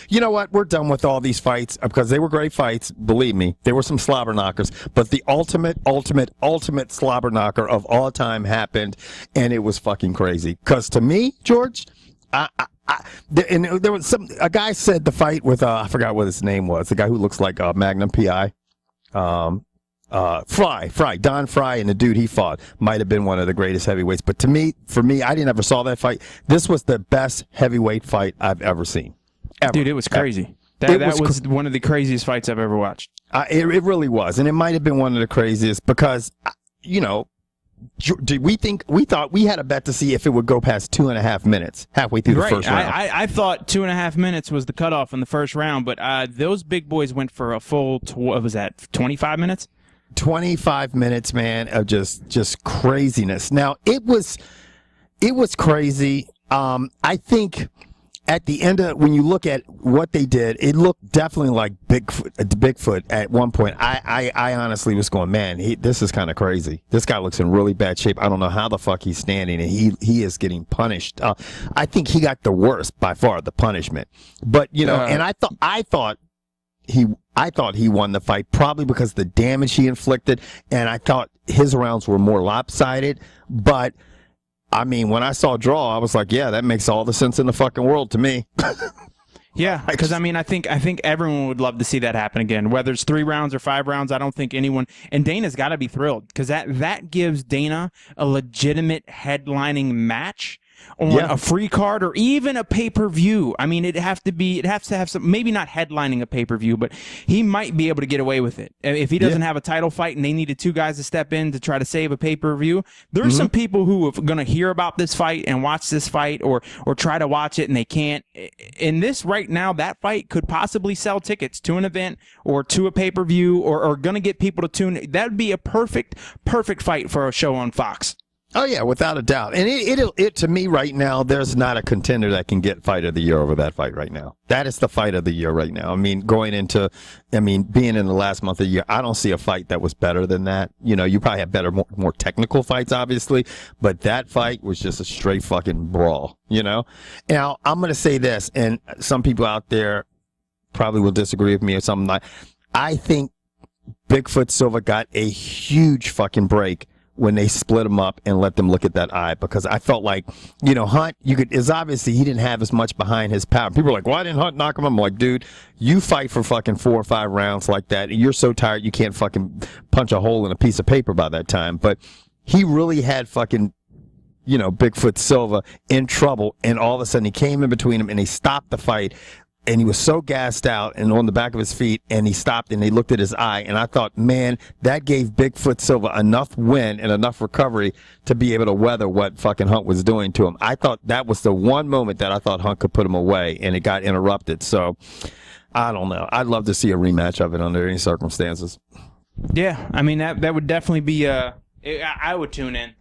You know what? We're done with all these fights because they were great fights. Believe me, they were some slobber knockers. But the ultimate slobber knocker of all time happened, and it was fucking crazy. Because to me, George, there was a guy said the fight with I forgot what his name was. The guy who looks like Magnum PI. Don Fry, and the dude he fought might have been one of the greatest heavyweights. But for me, I didn't ever saw that fight. This was the best heavyweight fight I've ever seen. Ever. Dude, it was crazy. That was one of the craziest fights I've ever watched. It really was, and it might have been one of the craziest because, we thought we had a bet to see if it would go past 2.5 minutes halfway through the first round. I thought 2.5 minutes was the cutoff in the first round, but those big boys went for a full, what was that, 25 minutes? 25 minutes, man, of just craziness. Now, it was crazy. I think at the end of, when you look at what they did, it looked definitely like Bigfoot at one point. I honestly was going, man, this is kind of crazy. This guy looks in really bad shape. I don't know how the fuck he's standing, and he is getting punished. I think he got the worst by far, the punishment. But, and I thought he won the fight probably because of the damage he inflicted, and I thought his rounds were more lopsided. But I mean, when I saw a draw, I was like, yeah, that makes all the sense in the fucking world to me. Yeah, because I mean, I think everyone would love to see that happen again. Whether it's 3 rounds or 5 rounds, I don't think anyone. And Dana's got to be thrilled because that gives Dana a legitimate headlining match on a free card or even a pay-per-view. I mean, it has to have some, maybe not headlining a pay-per-view, but he might be able to get away with it. If he doesn't have a title fight and they needed 2 guys to step in to try to save a pay-per-view, there's some people who are going to hear about this fight and watch this fight or try to watch it and they can't. In this right now, that fight could possibly sell tickets to an event or to a pay-per-view or going to get people to tune. That would be a perfect fight for a show on Fox. Oh yeah, without a doubt. And it to me right now, there's not a contender that can get fight of the year over that fight right now. That is the fight of the year right now. I mean, being in the last month of the year, I don't see a fight that was better than that. You probably have better, more technical fights, obviously, but that fight was just a straight fucking brawl, Now, I'm going to say this, and some people out there probably will disagree with me or something like, I think Bigfoot Silva got a huge fucking break when they split him up and let them look at that eye, because I felt like, Hunt, is obviously he didn't have as much behind his power. People are like, why didn't Hunt knock him? I'm like, dude, you fight for fucking 4 or 5 rounds like that, and you're so tired you can't fucking punch a hole in a piece of paper by that time. But he really had fucking, Bigfoot Silva in trouble, and all of a sudden he came in between them and they stopped the fight. And he was so gassed out and on the back of his feet, and he stopped and they looked at his eye. And I thought, man, that gave Bigfoot Silva enough win and enough recovery to be able to weather what fucking Hunt was doing to him. I thought that was the one moment that I thought Hunt could put him away, and it got interrupted. So I don't know. I'd love to see a rematch of it under any circumstances. Yeah, I mean, that would definitely be I would tune in.